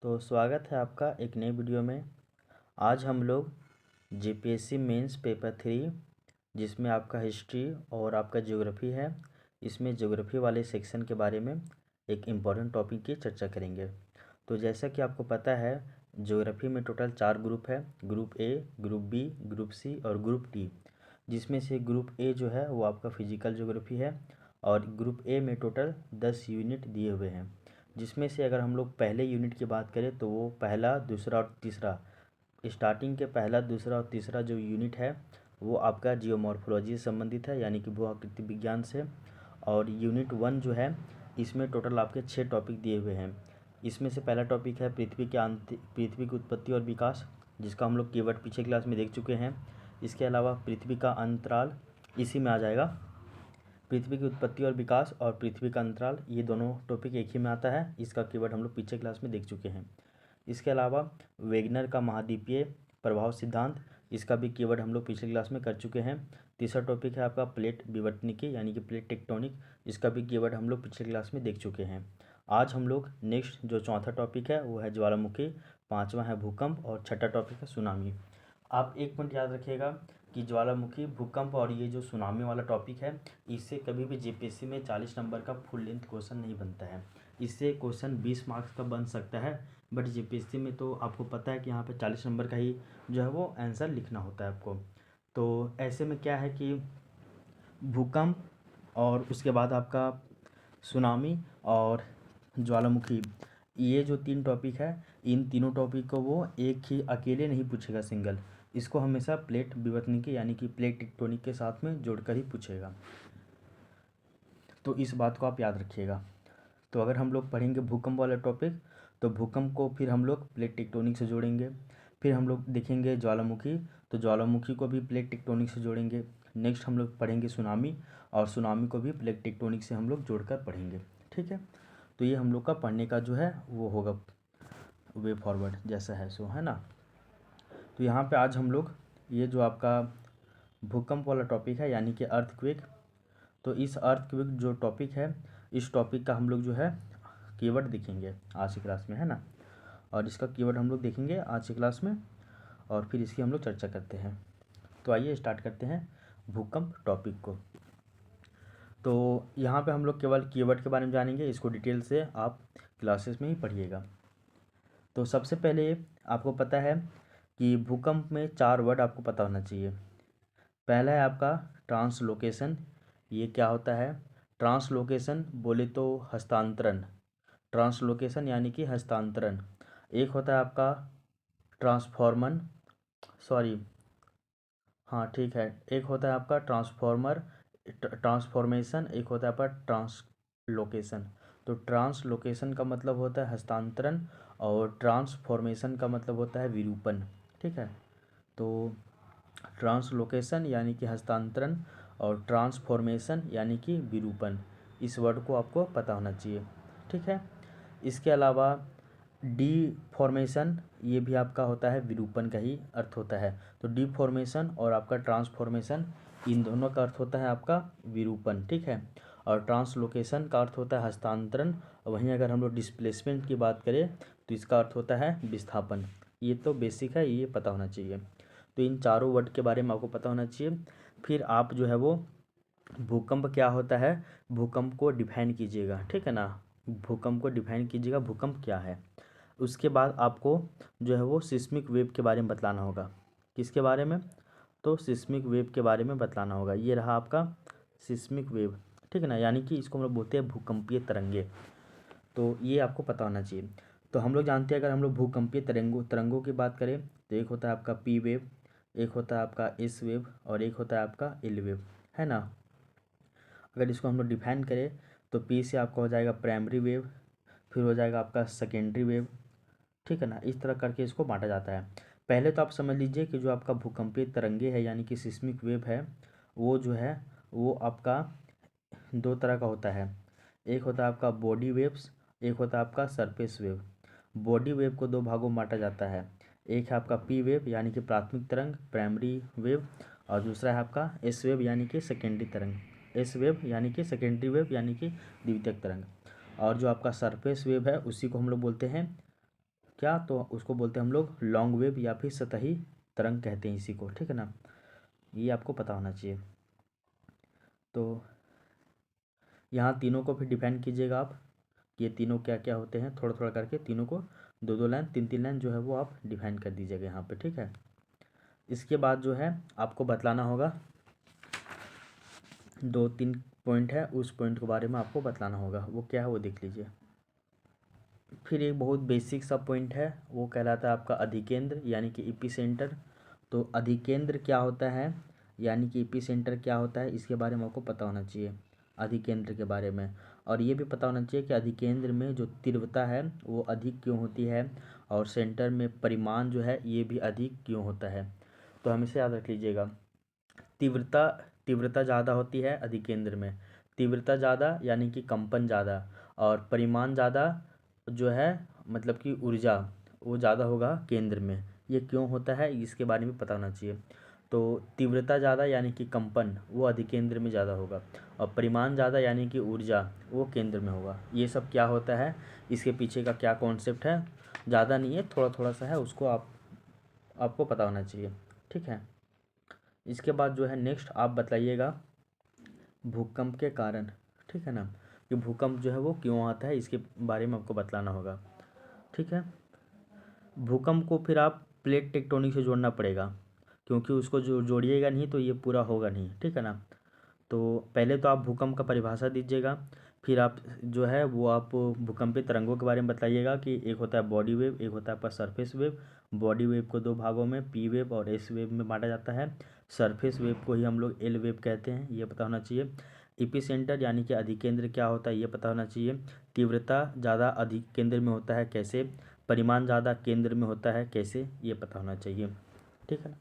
तो स्वागत है आपका एक नई वीडियो में। आज हम लोग जीपीएससी मेंस पेपर 3 जिसमें आपका हिस्ट्री और आपका ज्योग्राफी है, इसमें ज्योग्राफी वाले सेक्शन के बारे में एक इम्पॉर्टेंट टॉपिक की चर्चा करेंगे। तो जैसा कि आपको पता है, ज्योग्राफी में टोटल 4 ग्रुप है, group A, group B, group C और ग्रुप डी। जिसमें से ग्रुप ए जो है वो आपका फिजिकल ज्योग्राफी है और ग्रुप ए में टोटल 10 यूनिट दिए हुए हैं। जिसमें से अगर हम लोग पहले यूनिट की बात करें तो वो पहला, दूसरा और तीसरा, स्टार्टिंग के पहला, दूसरा और तीसरा जो यूनिट है वो आपका जियोमॉर्फोलॉजी से संबंधित है, यानी कि भू आकृति विज्ञान से। और यूनिट 1 जो है इसमें टोटल आपके 6 टॉपिक दिए हुए हैं। इसमें से पहला टॉपिक है पृथ्वी की उत्पत्ति और विकास, जिसका हम लोग कीवर्ड पीछे क्लास में देख चुके हैं। इसके अलावा पृथ्वी का अंतराल इसी में आ जाएगा। पृथ्वी की उत्पत्ति और विकास और पृथ्वी का अंतराल, ये दोनों टॉपिक एक ही में आता है। इसका कीवर्ड हम लोग पीछे क्लास में देख चुके हैं। इसके अलावा वेगनर का महाद्वीपीय प्रभाव सिद्धांत, इसका भी कीवर्ड हम लोग पिछले क्लास में कर चुके हैं। तीसरा टॉपिक है आपका प्लेट विवर्तनिकी यानी कि प्लेट टेक्टोनिक, इसका भी कीवर्ड हम लोग पिछले क्लास में देख चुके हैं। आज हम लोग नेक्स्ट जो चौथा टॉपिक है वो है ज्वालामुखी, पाँचवा है भूकंप और छठा टॉपिक है सुनामी। आप एक पॉइंट याद रखिएगा कि ज्वालामुखी, भूकंप और ये जो सुनामी वाला टॉपिक है, इससे कभी भी जीपीएससी में 40 नंबर का फुल लेंथ क्वेश्चन नहीं बनता है। इससे क्वेश्चन 20 मार्क्स का बन सकता है, बट जीपीएससी में तो आपको पता है कि यहाँ पे 40 नंबर का ही जो है वो आंसर लिखना होता है आपको। तो ऐसे में क्या है कि भूकंप और उसके बाद आपका सुनामी और ज्वालामुखी, ये जो 3 टॉपिक है, इन तीनों टॉपिक को वो एक ही अकेले नहीं पूछेगा सिंगल, इसको हमेशा प्लेट विवर्तनिकी यानी कि प्लेट टेक्टोनिक के साथ में जोड़कर ही पूछेगा। तो इस बात को आप याद रखिएगा। तो अगर हम लोग पढ़ेंगे भूकंप वाला टॉपिक, तो भूकंप को फिर हम लोग प्लेट टेक्टोनिक से जोड़ेंगे। फिर हम लोग देखेंगे ज्वालामुखी, तो ज्वालामुखी को भी प्लेट टेक्टोनिक से जोड़ेंगे। नेक्स्ट हम लोग पढ़ेंगे सुनामी, और सुनामी को भी प्लेट टेक्टोनिक से हम लोग जोड़कर पढ़ेंगे। ठीक है, तो ये हम लोग का पढ़ने का जो है वो होगा वे फॉरवर्ड जैसा है सो, है ना। तो यहाँ पे आज हम लोग ये जो आपका भूकंप वाला टॉपिक है यानी कि अर्थक्वेक, तो इस अर्थक्वेक जो टॉपिक है, इस टॉपिक का हम लोग जो है कीवर्ड देखेंगे आज की क्लास में, है ना। और इसका कीवर्ड हम लोग देखेंगे आज की क्लास में और फिर इसकी हम लोग चर्चा करते हैं। तो आइए स्टार्ट करते हैं भूकंप टॉपिक को। तो यहाँ पे हम लोग केवल कीवर्ड के बारे में जानेंगे, इसको डिटेल से आप क्लासेस में ही पढ़िएगा। तो सबसे पहले आपको पता है कि भूकंप में 4 वर्ड आपको पता होना चाहिए। पहला है आपका ट्रांसलोकेशन। ये क्या होता है? ट्रांसलोकेशन बोले तो हस्तांतरण, ट्रांसलोकेशन यानी कि हस्तांतरण। एक होता है आपका ट्रांसफॉर्मन, सॉरी, हाँ ठीक है, एक होता है आपका ट्रांसफॉर्मेशन, एक होता है आपका ट्रांसलोकेशन। तो ट्रांसलोकेशन का मतलब होता है हस्तांतरण और ट्रांसफॉर्मेशन का मतलब होता है विरूपण। ठीक है, तो ट्रांसलोकेशन यानी कि हस्तांतरण और ट्रांसफॉर्मेशन यानी कि विरूपण, इस वर्ड को आपको पता होना चाहिए। ठीक है, इसके अलावा डीफॉर्मेशन, ये भी आपका होता है विरूपण का ही अर्थ होता है। तो डीफॉर्मेशन और आपका ट्रांसफॉर्मेशन, इन दोनों का अर्थ होता है आपका विरूपण। ठीक है, और ट्रांसलोकेशन का अर्थ होता है हस्तांतरण। वहीं अगर हम लोग डिस्प्लेसमेंट की बात करें तो इसका अर्थ होता है विस्थापन। ये तो बेसिक है, ये पता होना चाहिए। तो इन चारों वर्ड के बारे में आपको पता होना चाहिए। फिर आप जो है वो भूकंप क्या होता है, भूकंप को डिफाइन कीजिएगा। ठीक है ना, भूकंप को डिफाइन कीजिएगा, भूकंप क्या है। उसके बाद आपको जो है वो सिस्मिक वेव के बारे में बतलाना होगा। किसके बारे में? तो सिस्मिक वेव के बारे में बतलाना होगा। ये रहा आपका सिस्मिक वेव। ठीक है ना, यानी कि इसको हम लोग बोलते हैं भूकंपीय तरंगे। तो ये आपको पता होना चाहिए। तो हम लोग जानते हैं, अगर हम लोग भूकंपीय तरंगों की बात करें तो एक होता है आपका पी वेव, एक होता है आपका एस वेव और एक होता है आपका एल वेव, है ना। अगर इसको हम लोग डिफाइन करें तो पी से आपका हो जाएगा प्राइमरी वेव, फिर हो जाएगा आपका सेकेंडरी वेव। ठीक है ना, इस तरह करके इसको बांटा जाता है। पहले तो आप समझ लीजिए कि जो आपका भूकंपीय तरंगे है यानी कि सिस्मिक वेव है, वो जो है वो आपका 2 तरह का होता है। एक होता है आपका बॉडी वेव्स, एक होता है आपका सरफेस वेव। बॉडी वेव को 2 भागों में बांटा जाता है। एक है आपका पी वेव यानी कि प्राथमिक तरंग, प्राइमरी वेव, और दूसरा है आपका एस वेव यानी कि सेकेंडरी तरंग, एस वेव यानी कि सेकेंडरी वेव यानी कि द्वितीयक तरंग। और जो आपका सरफेस वेव है उसी को हम लोग बोलते हैं क्या, तो उसको बोलते हैं हम लोग लॉन्ग वेव या फिर सतही तरंग कहते हैं इसी को, ठीक है ना। ये आपको पता होना चाहिए। तो यहाँ तीनों को फिर डिफाइन कीजिएगा आप, ये तीनों क्या क्या होते हैं, थोड़ा थोड़ा करके तीनों को 2-2 लाइन 3-3 लाइन जो है वो आप डिफाइन कर दीजिएगा यहाँ पे, ठीक है। इसके बाद जो है आपको बतलाना होगा, 2-3 पॉइंट है, उस पॉइंट के बारे में आपको बतलाना होगा, वो क्या है वो देख लीजिए। फिर एक बहुत बेसिक सा पॉइंट है, वो कहलाता है आपका अधिकेंद्र यानी कि एपिसेंटर। तो अधिकेंद्र क्या होता है यानी कि एपिसेंटर क्या होता है, इसके बारे में आपको पता होना चाहिए अधिकेंद्र के बारे में। और ये भी पता होना चाहिए कि अधिकेंद्र में जो तीव्रता है वो अधिक क्यों होती है, और सेंटर में परिमाण जो है ये भी अधिक क्यों होता है। तो हमेशा याद रख लीजिएगा, तीव्रता तीव्रता ज़्यादा होती है अधिकेंद्र में, तीव्रता ज़्यादा यानी कि कंपन ज़्यादा, और परिमाण ज़्यादा जो है मतलब कि ऊर्जा वो ज़्यादा होगा केंद्र में। ये क्यों होता है इसके बारे में पता होना चाहिए। तो तीव्रता ज़्यादा यानी कि कंपन वो अधिकेंद्र में ज़्यादा होगा, और परिमाण ज़्यादा यानी कि ऊर्जा वो केंद्र में होगा। ये सब क्या होता है, इसके पीछे का क्या कॉन्सेप्ट है, ज़्यादा नहीं है, थोड़ा थोड़ा सा है, उसको आपको पता होना चाहिए, ठीक है। इसके बाद जो है नेक्स्ट आप बताइएगा भूकंप के कारण, ठीक है ना, कि भूकंप जो है वो क्यों आता है इसके बारे में आपको बतलाना होगा, ठीक है। भूकंप को फिर आप प्लेट टेक्टोनिक से जोड़ना पड़ेगा, क्योंकि उसको जो जोड़िएगा नहीं तो ये पूरा होगा नहीं, ठीक है ना। तो पहले तो आप भूकंप का परिभाषा दीजिएगा, फिर आप जो है वो आप भूकंपीय तरंगों के बारे में बताइएगा कि एक होता है बॉडी वेव, एक होता है आपका सरफेस वेव। बॉडी वेव को दो भागों में पी वेव और एस वेव में बांटा जाता है। सरफेस वेव को ही हम लोग एल वेव कहते हैं, ये पता होना चाहिए। एपिसेंटर यानी कि अधिकेंद्र क्या होता है ये पता होना चाहिए। तीव्रता ज़्यादा अधिक केंद्र में होता है कैसे, परिमाण ज़्यादा केंद्र में होता है कैसे, ये पता होना चाहिए, ठीक है ना।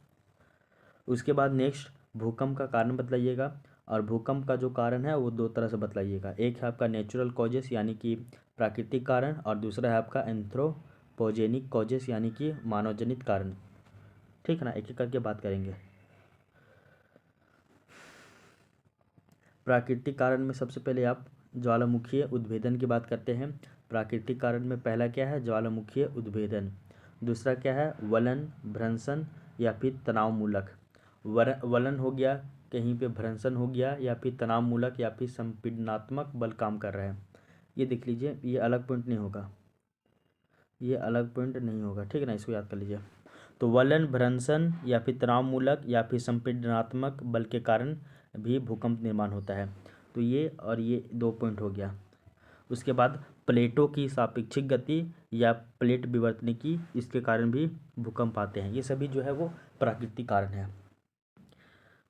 उसके बाद नेक्स्ट भूकंप का कारण बतलाइएगा, और भूकंप का जो कारण है वो दो तरह से बतलाइएगा, एक है आपका नेचुरल कॉजेस यानी कि प्राकृतिक कारण, और दूसरा है आपका एंथ्रोपोजेनिक कॉजेस यानी कि मानवजनित कारण, ठीक है ना। एक एक करके बात करेंगे। प्राकृतिक कारण में सबसे पहले आप ज्वालामुखीय उद्भेदन की बात करते हैं। प्राकृतिक कारण में पहला क्या है, ज्वालामुखीय उद्भेदन। दूसरा क्या है, वलन, भ्रंशन या फिर तनावमूलक। वलन हो गया, कहीं पे भ्रंशन हो गया, या फिर तनावमूलक या फिर संपीड़नात्मक बल काम कर रहा है। ये देख लीजिए, ये अलग पॉइंट नहीं होगा, ये अलग पॉइंट नहीं होगा, ठीक है ना, इसको याद कर लीजिए। तो वलन, भ्रंशन या फिर तनावमूलक या फिर संपीड़नात्मक बल के कारण भी भूकंप निर्माण होता है। तो ये और ये 2 पॉइंट हो गया। उसके बाद प्लेटों की सापेक्षिक गति या प्लेट विवर्तनिकी, इसके कारण भी भूकंप आते हैं। ये सभी जो है वो प्राकृतिक कारण है।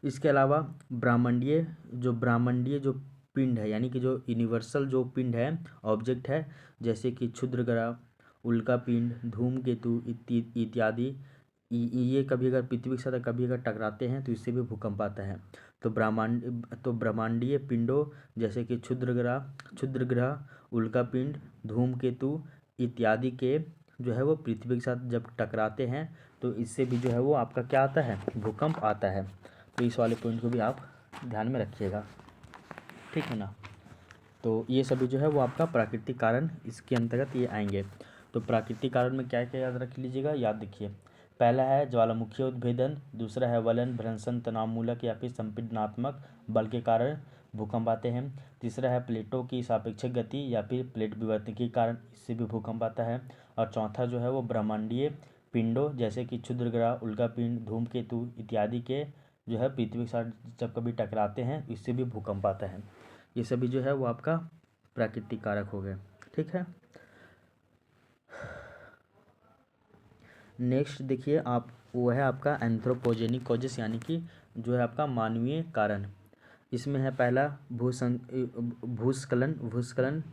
इसके अलावा ब्रह्मांडीय जो पिंड है यानी कि जो यूनिवर्सल जो पिंड है, ऑब्जेक्ट है, जैसे कि क्षुद्रग्रह, उल्का पिंड, धूमकेतु इत्यादि, ये कभी अगर पृथ्वी के साथ कभी अगर टकराते हैं तो इससे भी भूकंप आता है। तो ब्रह्मांडीय पिंडों जैसे कि क्षुद्रग्रह, उल्का पिंड, धूमकेतु इत्यादि के जो है वो पृथ्वी के साथ जब टकराते हैं तो इससे भी जो है वो आपका क्या आता है, भूकंप आता है। तो इस वाले पॉइंट को भी आप ध्यान में रखिएगा, ठीक है ना। तो ये सभी जो है वो आपका प्राकृतिक कारण इसके अंतर्गत ये आएंगे। तो प्राकृतिक कारण में क्या क्या याद रख लीजिएगा, याद रखिए। पहला है ज्वालामुखीय उद्भेदन, दूसरा है वलन, भ्रंशन, तनावमूलक या फिर संपीड़नात्मक बल के कारण भूकंप आते हैं। तीसरा है प्लेटों की सापेक्षिक गति या फिर प्लेट विवर्तन के कारण, इससे भी भूकंप आता है। और चौथा जो है वो ब्रह्मांडीय पिंडों जैसे कि क्षुद्रग्रह, उल्का पिंड, धूमकेतु इत्यादि के जो है पृथ्वी के साथ जब कभी टकराते हैं इससे भी भूकंप आता है। ये सभी जो है वो आपका प्राकृतिक कारक हो गए, ठीक है। नेक्स्ट देखिए आप, वो है आपका एंथ्रोपोजेनिक कॉजेस यानी कि जो है आपका मानवीय कारण। इसमें है पहला भूस्खलन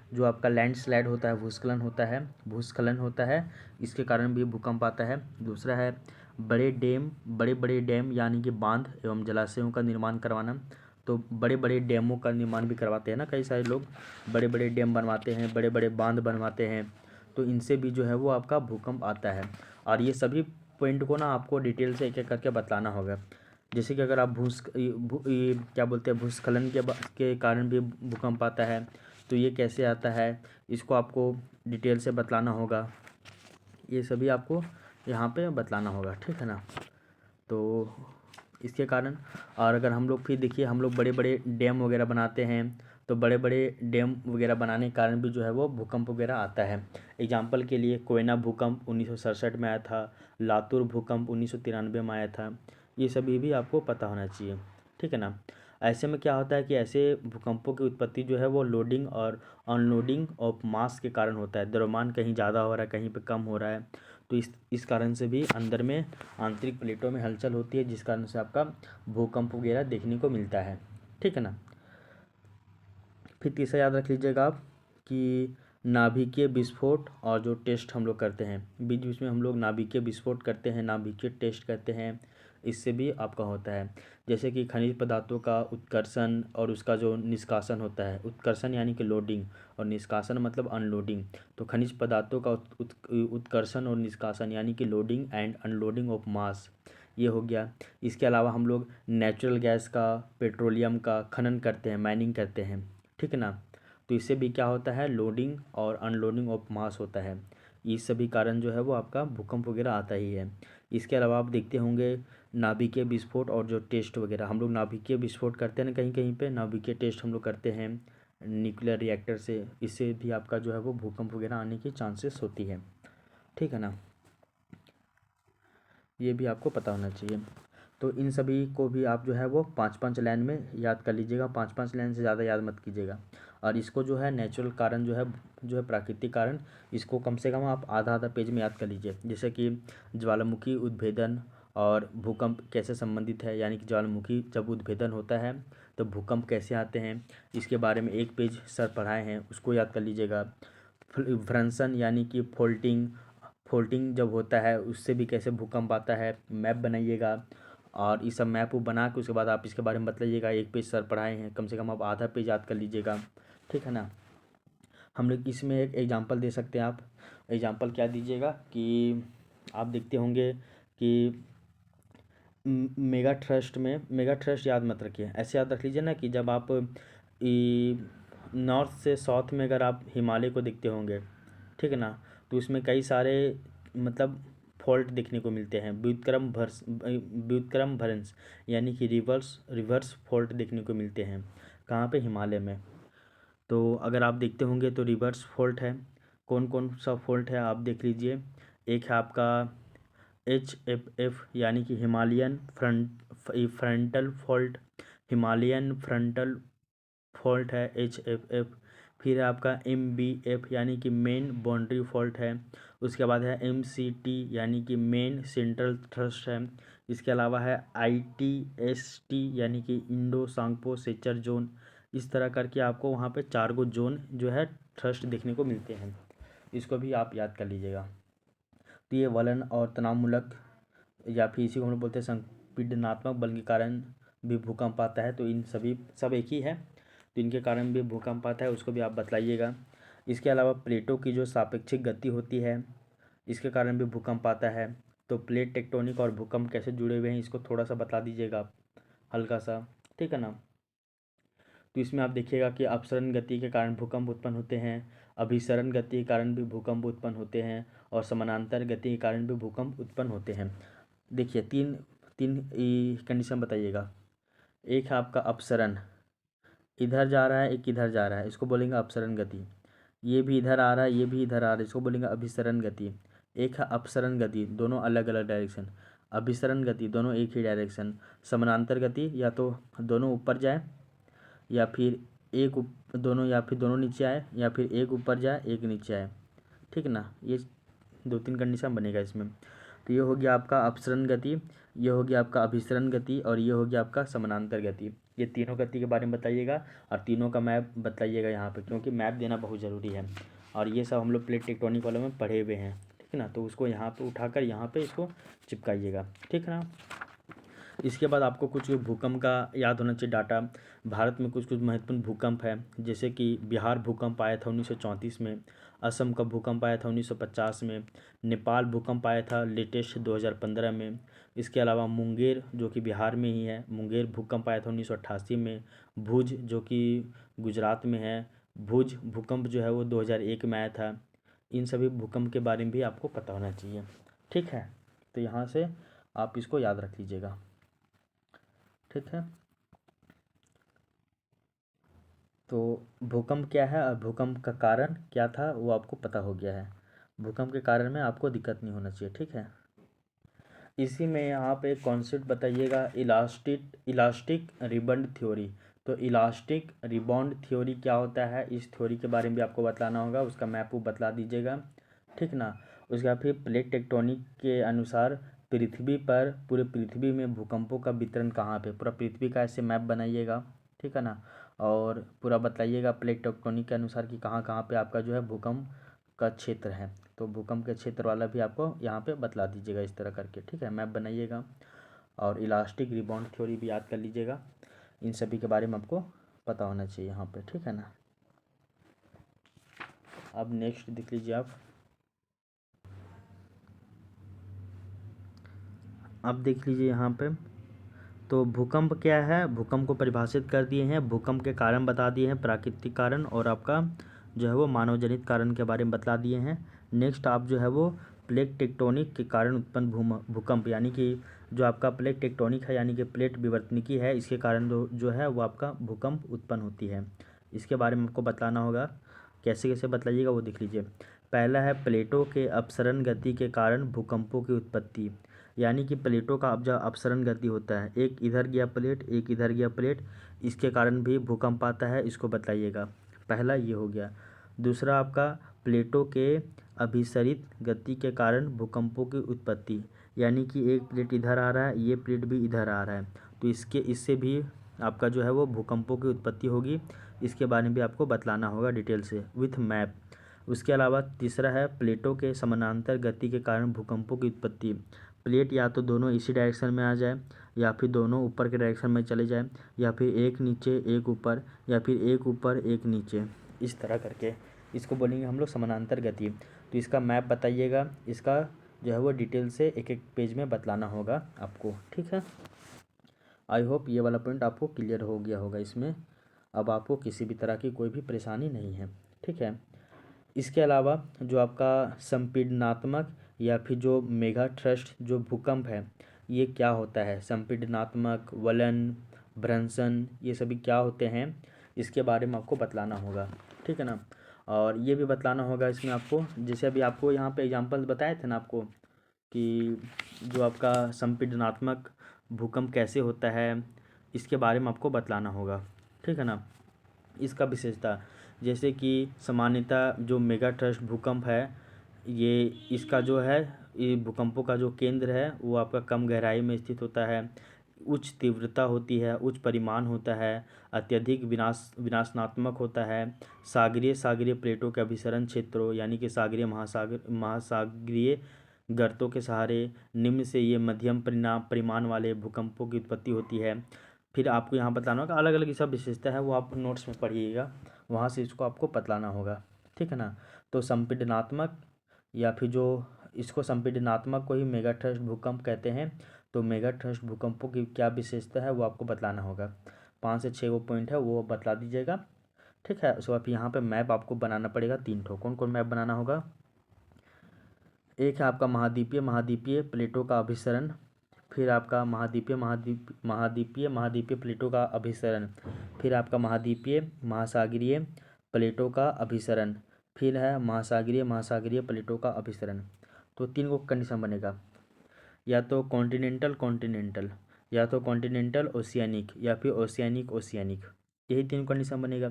जो आपका लैंडस्लाइड होता है, भूस्खलन होता है, इसके कारण भी भूकंप आता है। दूसरा है बड़े बड़े डैम यानी कि बांध एवं जलाशयों का निर्माण करवाना। तो बड़े बड़े डैमों का निर्माण भी करवाते हैं ना, कई सारे लोग बड़े बड़े डैम बनवाते हैं, बड़े बड़े बांध बनवाते हैं, तो इनसे भी जो है वो आपका भूकंप आता है। और ये सभी पॉइंट को ना आपको डिटेल से एक एक करके बताना होगा। जैसे कि अगर आप ये क्या बोलते हैं, भूस्खलन के कारण भी भूकंप आता है, तो ये कैसे आता है इसको आपको डिटेल से बतलाना होगा। ये सभी आपको यहाँ पे बतलाना होगा, ठीक है ना। तो इसके कारण, और अगर हम लोग फिर देखिए हम लोग बड़े बड़े डैम वगैरह बनाते हैं, तो बड़े बड़े डैम वगैरह बनाने के कारण भी जो है वो भूकंप वगैरह आता है। एग्जाम्पल के लिए कोयना भूकंप 1967 में आया था, लातूर भूकंप 1993 में आया था। ये सभी भी आपको पता होना चाहिए, ठीक है ना। ऐसे में क्या होता है कि ऐसे भूकंपों की उत्पत्ति जो है वो लोडिंग और अनलोडिंग ऑफ मास के कारण होता है। द्रव्यमान कहीं ज़्यादा हो रहा है, कहीं पे कम हो रहा है, तो इस कारण से भी अंदर में आंतरिक प्लेटों में हलचल होती है, जिस कारण से आपका भूकंप वगैरह देखने को मिलता है, ठीक है ना। फिर तीसरा याद रख लीजिएगा आप कि नाभिकीय विस्फोट और जो टेस्ट हम लोग करते हैं, बीच बीच में हम लोग नाभिकीय विस्फोट करते हैं, नाभिकीय टेस्ट करते हैं, इससे भी आपका होता है। जैसे कि खनिज पदार्थों का उत्कर्षण और उसका जो निष्कासन होता है, उत्कर्षण यानी कि लोडिंग और निष्कासन मतलब अनलोडिंग। तो खनिज पदार्थों का उत्कर्षण और निष्कासन यानी कि loading and unloading of mass, ये हो गया। इसके अलावा हम लोग नेचुरल गैस का, पेट्रोलियम का खनन करते हैं, माइनिंग करते हैं, ठीक है ना। तो इससे भी क्या होता है, लोडिंग और अनलोडिंग ऑफ मास होता है। ये सभी कारण जो है वो आपका भूकंप वगैरह आता ही है। इसके अलावा आप देखते होंगे नाभिकीय विस्फोट और जो टेस्ट वगैरह, हम लोग नाभिकीय विस्फोट करते हैं ना, कहीं कहीं पे नाभिकीय टेस्ट हम लोग करते हैं न्यूक्लियर रिएक्टर से, इससे भी आपका जो है वो भूकंप वगैरह आने की चांसेस होती है, ठीक है ना। ये भी आपको पता होना चाहिए। तो इन सभी को भी आप जो है वो 5-5 लाइन में याद कर लीजिएगा, 5-5 लाइन से ज़्यादा याद मत कीजिएगा। और इसको जो है नेचुरल कारण जो है प्राकृतिक कारण, इसको कम से कम आप आधा आधा पेज में याद कर लीजिए। जैसे कि ज्वालामुखी उद्भेदन और भूकंप कैसे संबंधित है, यानी कि ज्वालामुखी जब उद्भेदन होता है तो भूकंप कैसे आते हैं, इसके बारे में एक पेज सर पढ़ाए हैं, उसको याद कर लीजिएगा। भ्रंशन यानी कि फोल्डिंग जब होता है उससे भी कैसे भूकंप आता है, मैप बनाइएगा। और ये सब मैप बना के उसके बाद आप इसके बारे में बतलाइएगा। एक पेज सर पढ़ाए हैं, कम से कम आप आधा पेज याद कर लीजिएगा, ठीक है ना। हम लोग इसमें एक एग्जांपल दे सकते हैं। आप एग्जांपल क्या दीजिएगा कि आप देखते होंगे कि मेगा ट्रस्ट याद मत रखिए, ऐसे याद रख लीजिए ना कि जब आप नॉर्थ से साउथ में अगर आप हिमालय को देखते होंगे, ठीक है ना, तो उसमें कई सारे मतलब फॉल्ट देखने को मिलते हैं, व्युत्क्रम भ्रंश यानी कि रिवर्स फॉल्ट देखने को मिलते हैं। कहाँ पे, हिमालय में। तो अगर आप देखते होंगे तो रिवर्स फॉल्ट है, कौन कौन सा फॉल्ट है आप देख लीजिए। एक है आपका HFF यानी कि frontal fault, Himalayan frontal fault है HFF। फिर है आपका MBF यानी कि मेन बाउंड्री फॉल्ट है। उसके बाद है MCT यानी कि मेन सेंट्रल थ्रस्ट है। इसके अलावा है ITST यानी कि इंडो सांगपो सेचर जोन। इस तरह करके आपको वहाँ पे 4 गो जोन जो है थ्रस्ट देखने को मिलते हैं, इसको भी आप याद कर लीजिएगा। तो ये वलन और तनावमूलक या फिर इसी को हम लोग बोलते हैं संपीड़नात्मक बल के कारण भी भूकंप आता है। तो इन सभी सब एक ही है, तो इनके कारण भी भूकंप आता है, उसको भी आप बतलाइएगा। इसके अलावा प्लेटों की जो सापेक्षिक गति होती है, इसके कारण भी भूकंप आता है। तो प्लेट टेक्टोनिक और भूकंप कैसे जुड़े हुए हैं, इसको थोड़ा सा बता दीजिएगा आप, हल्का सा, ठीक है ना। तो इसमें आप देखिएगा कि अपसरण गति के कारण भूकंप उत्पन्न होते हैं, अभिसरण गति के कारण भी भूकंप उत्पन्न होते हैं, और समानांतर गति के कारण भी भूकंप उत्पन्न होते हैं। देखिए तीन तीन कंडीशन बताइएगा। एक है आपका अपसरण, इधर जा रहा है एक इधर जा रहा है, इसको बोलेंगे अपसरण गति। ये भी इधर आ रहा है, ये भी इधर आ रहा है, इसको बोलेंगे अभिसरण गति। एक है अपसरण गति, दोनों अलग अलग डायरेक्शन। अभिसरण गति, दोनों एक ही डायरेक्शन। समानांतर गति, या तो दोनों ऊपर जाए या फिर दोनों नीचे आए, या फिर एक ऊपर जाए एक नीचे आए, ठीक है ना। ये 2-3 कंडीशन बनेगा इसमें। तो ये हो गया आपका अपसरण गति, ये हो गया आपका अभिसरण गति, और ये हो गया आपका समानांतर गति। ये तीनों गति के बारे में बताइएगा, और तीनों का मैप बताइएगा यहाँ पे, क्योंकि मैप देना बहुत ज़रूरी है। और ये सब हम लोग प्लेट टेक्टोनिक वालों में पढ़े हुए हैं, ठीक है ना। तो उसको यहाँ पे उठाकर यहाँ पे इसको चिपकाइएगा, ठीक है ना। इसके बाद आपको कुछ भूकंप का याद होना चाहिए डाटा। भारत में कुछ कुछ महत्वपूर्ण भूकंप है, जैसे कि बिहार भूकंप आया था 1934 में, असम का भूकंप आया था 1950 में, नेपाल भूकंप आया था लेटेस्ट 2015 में। इसके अलावा मुंगेर जो कि बिहार में ही है, मुंगेर भूकंप आया था 1988 में। भुज जो कि गुजरात में है, भुज भूकंप जो है वो 2001 में आया था। इन सभी भूकंप के बारे में भी आपको पता होना चाहिए। ठीक है, तो यहाँ से आप इसको याद रख लीजिएगा। ठीक है, तो भूकंप क्या है और भूकंप का कारण क्या था वो आपको पता हो गया है। भूकंप के कारण में आपको दिक्कत नहीं होना चाहिए। ठीक है, इसी में यहाँ पे कॉन्सेप्ट बताइएगा, इलास्टिक रिबन थ्योरी। तो इलास्टिक रिबॉन्ड थ्योरी क्या होता है, इस थ्योरी के बारे में भी आपको बतलाना होगा, उसका मैप वो बतला दीजिएगा। ठीक ना, उसके बाद फिर प्लेट टेक्टोनिक के अनुसार पृथ्वी पर, पूरे पृथ्वी में भूकंपों का वितरण कहाँ पे, पूरा पृथ्वी का ऐसे मैप बनाइएगा। ठीक है ना, और पूरा बताइएगा प्लेट टेक्टोनिक के अनुसार कि कहाँ कहाँ पे आपका जो है भूकंप का क्षेत्र है। तो भूकंप के क्षेत्र वाला भी आपको यहाँ पे बतला दीजिएगा इस तरह करके। ठीक है, मैप बनाइएगा और इलास्टिक रिबाउंड थ्योरी भी याद कर लीजिएगा। इन सभी के बारे में आपको पता होना चाहिए यहाँ पे। ठीक है ना, अब नेक्स्ट देख लीजिए आप। अब देख लीजिए यहाँ पे, तो भूकंप क्या है, भूकंप को परिभाषित कर दिए हैं, भूकंप के कारण बता दिए हैं, प्राकृतिक कारण और आपका जो है वो मानव जनित कारण के बारे में बतला दिए हैं। नेक्स्ट आप जो है वो प्लेट टेक्टोनिक के कारण उत्पन्न भूकंप, यानी कि जो आपका प्लेट टेक्टोनिक है यानी कि प्लेट विवर्तनिकी है, इसके कारण जो है वो आपका भूकंप उत्पन्न होती है। इसके बारे में आपको बतलाना होगा, कैसे कैसे बतलाइएगा वो देख लीजिए। पहला है प्लेटों के अपसरण गति के कारण भूकंपों की उत्पत्ति, यानी कि प्लेटों का अब जब अपसरण गति होता है, एक इधर गया प्लेट एक इधर गया प्लेट, इसके कारण भी भूकंप आता है, इसको बताइएगा। पहला ये हो गया। दूसरा आपका प्लेटों के अभिसरित गति के कारण भूकंपों की उत्पत्ति, यानी कि एक प्लेट इधर आ रहा है, ये प्लेट भी इधर आ रहा है, तो इससे भी आपका जो है वो भूकंपों की उत्पत्ति होगी। इसके बारे में भी आपको बतलाना होगा डिटेल से विथ मैप। उसके अलावा तीसरा है प्लेटों के समानांतर गति के कारण भूकंपों की उत्पत्ति। प्लेट या तो दोनों इसी डायरेक्शन में आ जाए, या फिर दोनों ऊपर के डायरेक्शन में चले जाए, या फिर एक नीचे एक ऊपर, या फिर एक ऊपर एक नीचे, इस तरह करके इसको बोलेंगे हम लोग समानांतर गति। तो इसका मैप बताइएगा, इसका जो है वो डिटेल से एक एक पेज में बतलाना होगा आपको। ठीक है, आई होप ये वाला पॉइंट आपको क्लियर हो गया होगा। इसमें अब आपको किसी भी तरह की कोई भी परेशानी नहीं है। ठीक है, इसके अलावा जो आपका संपीड़नात्मक या फिर जो मेगा थ्रस्ट जो भूकंप है, ये क्या होता है, संपीड़नात्मक, वलन, भ्रंशन, ये सभी क्या होते हैं, इसके बारे में आपको बतलाना होगा। ठीक है ना, और ये भी बतलाना होगा इसमें आपको, जैसे अभी आपको यहाँ पे एग्जांपल बताए थे ना आपको कि जो आपका संपीड़नात्मक भूकंप कैसे होता है, इसके बारे में आपको बतलाना होगा। ठीक है ना, इसका विशेषता, जैसे कि सामान्यतः जो मेगा थ्रस्ट भूकंप है, ये इसका जो है, ये भूकंपों का जो केंद्र है वो आपका कम गहराई में स्थित होता है, उच्च तीव्रता होती है, उच्च परिमाण होता है, अत्यधिक विनाशनात्मक होता है, सागरीय प्लेटों के अभिसरण क्षेत्रों, यानी कि सागरीय महासागरीय गर्तों के सहारे निम्न से ये मध्यम परिमाण वाले भूकंपों की उत्पत्ति होती है। फिर आपको यहाँ बतलाना होगा, अलग अलग सब विशेषता है वो आप नोट्स में पढ़िएगा, वहाँ से इसको आपको बतलाना होगा। ठीक है ना, तो संपीड़नात्मक या फिर जो इसको संपीड़नात्मक को ही मेगा थ्रस्ट भूकंप कहते हैं। तो मेगा थ्रस्ट भूकंपों की क्या विशेषता है वो आपको बतलाना होगा, 5 से 6 वो पॉइंट है वो बतला दीजिएगा। ठीक है, उसके बाद यहाँ पे मैप आपको बनाना पड़ेगा 3 ठो। कौन कौन मैप बनाना होगा, एक है आपका महाद्वीपीय प्लेटों का अभिसरण, फिर आपका महाद्वीपीय प्लेटों का अभिसरण, फिर आपका महाद्वीपीय महासागरीय प्लेटों का अभिसरण, फिर है महासागरीय प्लेटों का अभिसरण। तो 3 को कंडीशन बनेगा, या तो कॉन्टिनेंटल, या तो कॉन्टिनेंटल ओशियानिक, या फिर ओशियानिक, यही 3 कंडीशन बनेगा।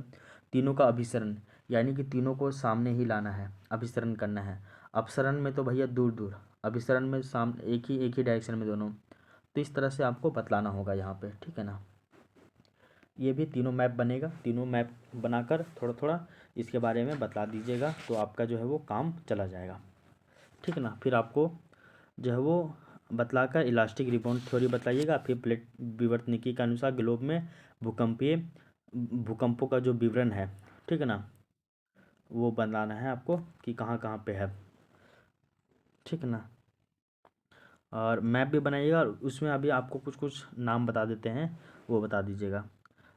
तीनों का अभिसरण, यानी कि तीनों को सामने ही लाना है, अभिसरण करना है। अपसरण में तो भैया दूर दूर, अभिसरण में सामने एक ही डायरेक्शन में दोनों। तो इस तरह से आपको बतलाना होगा यहाँ पे। ठीक है ना, ये भी तीनों मैप बनेगा, तीनों मैप बनाकर थोड़ा थोड़ा इसके बारे में बतला दीजिएगा, तो आपका जो है वो काम चला जाएगा। ठीक है ना, फिर आपको जो है वो बतलाकर इलास्टिक रिबाउंड थ्योरी बताइएगा, फिर प्लेट विवर्तनिकी के अनुसार ग्लोब में भूकंपों का जो विवरण है, ठीक है ना, वो बनाना है आपको कि कहाँ कहाँ पे है। ठीक है ना, और मैप भी बनाइएगा, और उसमें अभी आपको कुछ कुछ नाम बता देते हैं, वो बता दीजिएगा।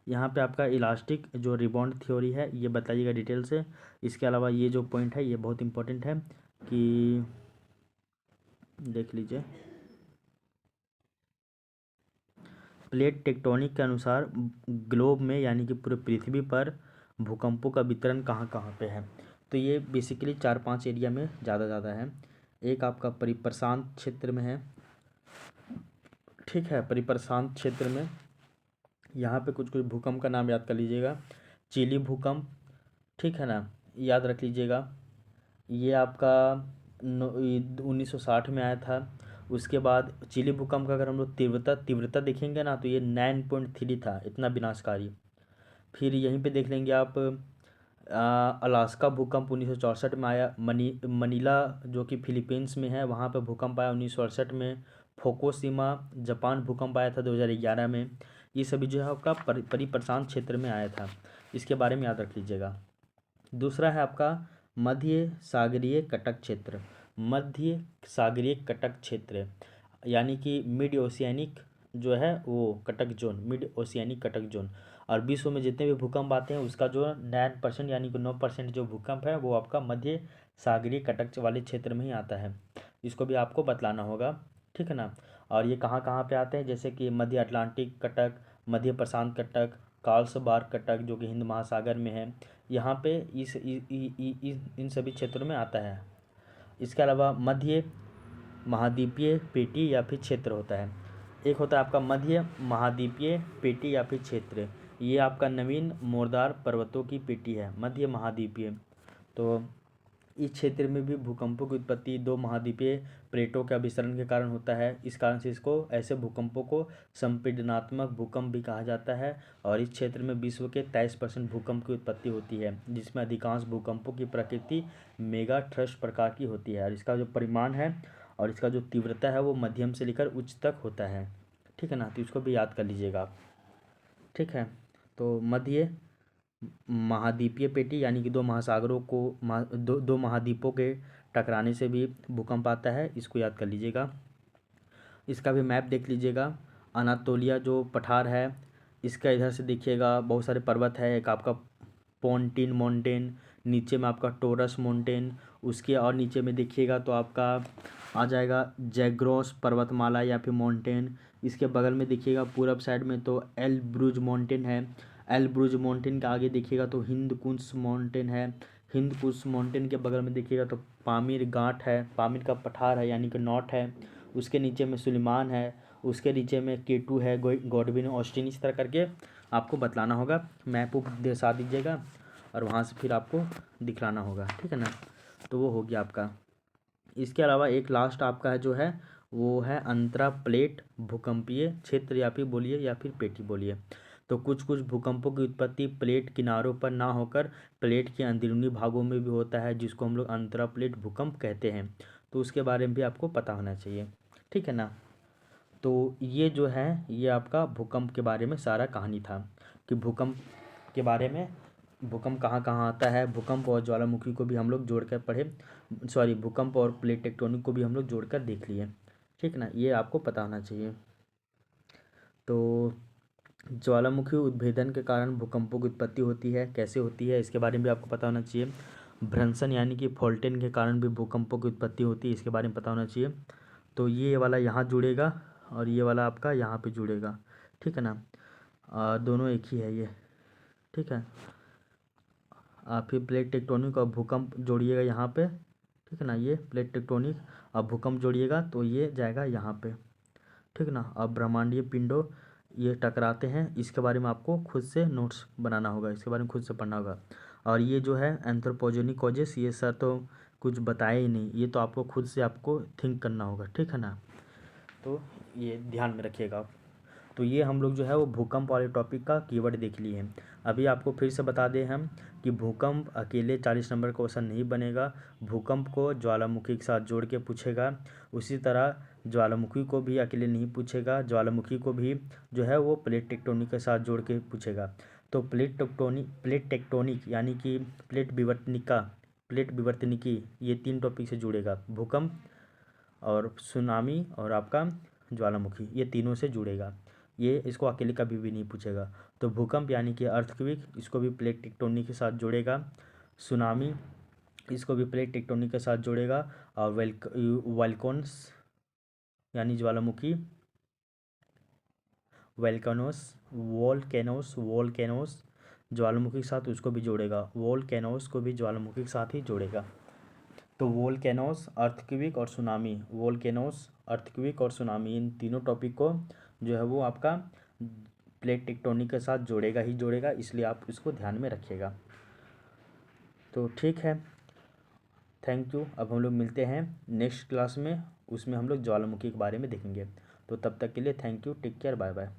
यहाँ पे आपका इलास्टिक जो रिबाउंड थ्योरी है ये बताइएगा डिटेल से। इसके अलावा ये जो पॉइंट है ये बहुत इंपॉर्टेंट है कि देख लीजिए, प्लेट टेक्टोनिक के अनुसार ग्लोब में यानी कि पूरे पृथ्वी पर भूकंपों का वितरण कहाँ कहाँ पे है। तो ये बेसिकली 4-5 एरिया में ज़्यादा है। एक आपका परिप्रशांत क्षेत्र में है, ठीक है। परिप्रशांत क्षेत्र में यहाँ पे कुछ कुछ भूकंप का नाम याद कर लीजिएगा। चिली भूकंप, ठीक है ना, याद रख लीजिएगा। ये आपका 1960 में आया था। उसके बाद चिली भूकंप का अगर हम लोग तीव्रता देखेंगे ना तो ये 9.3 था, इतना विनाशकारी। फिर यहीं पे देख लेंगे आप अलास्का भूकंप 1964 में आया। मनीला जो कि फिलीपींस में है वहाँ पे भूकंप आया 1968 में। फोकोशिमा जापान भूकंप आया था 2011 में। ये सभी जो है आपका परिप्रशांत क्षेत्र में आया था, इसके बारे में याद रख लीजिएगा। दूसरा है आपका मध्य सागरीय कटक क्षेत्र। मध्य सागरीय कटक क्षेत्र यानी कि मिड ओशियानिक जो है वो Cuttack zone, mid oceanic Cuttack zone. और विश्व में जितने भी भूकंप आते हैं उसका जो 9% यानी कि 9% जो भूकंप है वो आपका मध्य सागरीय कटक वाले क्षेत्र में ही आता है। इसको भी आपको बतलाना होगा, ठीक है ना। और ये कहाँ कहाँ पे आते हैं, जैसे कि मध्य अटलांटिक कटक, मध्य प्रशांत कटक, कार्लसबार्ग कटक जो कि हिंद महासागर में है, यहाँ पे इन सभी क्षेत्रों में आता है। इसके अलावा मध्य महाद्वीपीय पेटी या फिर क्षेत्र होता है। एक होता है आपका मध्य महाद्वीपीय पेटी या फिर क्षेत्र, ये आपका नवीन मोरदार पर्वतों की पेटी है, मध्य महाद्वीपीय। तो इस क्षेत्र में भी भूकंपों की उत्पत्ति 2 महाद्वीपीय प्लेटों के अभिसरण के कारण होता है। इस कारण से इसको ऐसे भूकंपों को संपीड़नात्मक भूकंप भी कहा जाता है। और इस क्षेत्र में विश्व के 23% भूकंप की उत्पत्ति होती है, जिसमें अधिकांश भूकंपों की प्रकृति मेगा थ्रस्ट प्रकार की होती है। और इसका जो परिमाण है और इसका जो तीव्रता है वो मध्यम से लेकर उच्च तक होता है, ठीक है ना। तो इसको भी याद कर लीजिएगा आप, ठीक है। तो मध्य महाद्वीपीय पेटी यानी कि 2 महासागरों को दो महाद्वीपों के टकराने से भी भूकंप आता है, इसको याद कर लीजिएगा। इसका भी मैप देख लीजिएगा। अनातोलिया जो पठार है इसका इधर से देखिएगा बहुत सारे पर्वत है। एक आपका पोंटिन माउंटेन, नीचे में आपका टोरस माउंटेन, उसके और नीचे में देखिएगा तो आपका आ जाएगा जैग्रोस पर्वतमाला या फिर माउंटेन। इसके बगल में देखिएगा पूरब साइड में तो एल्ब्रुज माउंटेन है। एल्ब्रुज माउंटेन के आगे देखिएगा तो हिंदकुश माउंटेन है। हिंदकुश माउंटेन के बगल में देखिएगा तो पामीर घाट है, पामीर का पठार है यानी कि नॉट है। उसके नीचे में सुलेमान है, उसके नीचे में केटू है, गॉडविन ऑस्टिन। इस तरह करके आपको बतलाना होगा, मैप दर्शा दीजिएगा और वहाँ से फिर आपको दिखलाना होगा, ठीक है ना। तो वो हो गया आपका। इसके अलावा एक लास्ट आपका है जो है वो है अंतरा प्लेट भूकंपीय क्षेत्र, या फिर बोलिए या फिर पेटी बोलिए। तो कुछ कुछ भूकंपों की उत्पत्ति प्लेट किनारों पर ना होकर प्लेट के अंदरूनी भागों में भी होता है, जिसको हम लोग अंतरा प्लेट भूकंप कहते हैं। तो उसके बारे में भी आपको पता होना चाहिए, ठीक है ना। तो ये जो है ये आपका भूकंप के बारे में सारा कहानी था कि भूकंप के बारे में, भूकंप कहाँ कहाँ आता है। भूकंप और ज्वालामुखी को भी हम लोग जोड़ कर पढ़े, सॉरी भूकंप और प्लेट टेक्टोनिक को भी हम लोग जोड़ कर देख लिए, ठीक है ना। ये आपको पता होना चाहिए। तो ज्वालामुखी उद्भेदन के कारण भूकंपों की उत्पत्ति होती है, कैसे होती है इसके बारे में भी आपको पता होना चाहिए। भ्रंशन यानी कि फॉल्टेन के कारण भी भूकंपों की उत्पत्ति होती है, इसके बारे में पता होना चाहिए। तो ये वाला यहाँ जुड़ेगा और ये वाला आपका यहाँ पे जुड़ेगा, ठीक है ना। दोनों एक ही है ये, ठीक है। फिर प्लेट टेक्टोनिक और भूकंप जोड़िएगा यहाँ पे, ठीक है ना। ये प्लेट टेक्टोनिक और भूकंप जोड़िएगा तो ये जाएगा यहाँ पे, ठीक ना। अब ब्रह्मांडीय पिंडों ये टकराते हैं, इसके बारे में आपको खुद से नोट्स बनाना होगा, इसके बारे में खुद से पढ़ना होगा। और ये जो है एंथ्रोपोजेनिक कॉजेस, ये सर तो कुछ बताया ही नहीं, ये तो आपको खुद से आपको थिंक करना होगा, ठीक है ना। तो ये ध्यान में रखिएगा आप। तो ये हम लोग जो है वो भूकंप वाले टॉपिक का कीवर्ड देख लिए हैं। अभी आपको फिर से बता दें हम कि भूकंप अकेले 40 नंबर का क्वेश्चन नहीं बनेगा, भूकंप को ज्वालामुखी के साथ जोड़ के पूछेगा। उसी तरह ज्वालामुखी को भी अकेले नहीं पूछेगा, ज्वालामुखी को भी जो है वो प्लेट टेक्टोनिक के साथ जोड़ के पूछेगा। तो प्लेट टेक्टोनिक यानी कि प्लेट विवर्तनिकी ये 3 टॉपिक से जुड़ेगा, भूकंप और सुनामी और आपका ज्वालामुखी, ये तीनों से जुड़ेगा। ये इसको अकेले कभी भी नहीं पूछेगा। तो भूकंप यानी कि अर्थक्वेक, इसको भी प्लेट टेक्टोनिक के साथ जोड़ेगा। सुनामी, इसको भी प्लेट टेक्टोनिक के साथ जोड़ेगा। और वॉल्कॉन्स यानी ज्वालामुखी, वोल्केनोस ज्वालामुखी के साथ उसको भी जोड़ेगा। वोल्केनोस को भी ज्वालामुखी के साथ ही जोड़ेगा। तो वोल्केनोस, अर्थक्वेक और सुनामी, वोल्केनोस, अर्थक्वेक और सुनामी, इन तीनों टॉपिक को जो है वो आपका प्लेट टेक्टोनिक के साथ जोड़ेगा ही जोड़ेगा, इसलिए आप इसको ध्यान में रखिएगा। तो ठीक है, थैंक यू। अब हम लोग मिलते हैं नेक्स्ट क्लास में, उसमें हम लोग ज्वालामुखी के बारे में देखेंगे। तो तब तक के लिए thank you, take care, bye bye.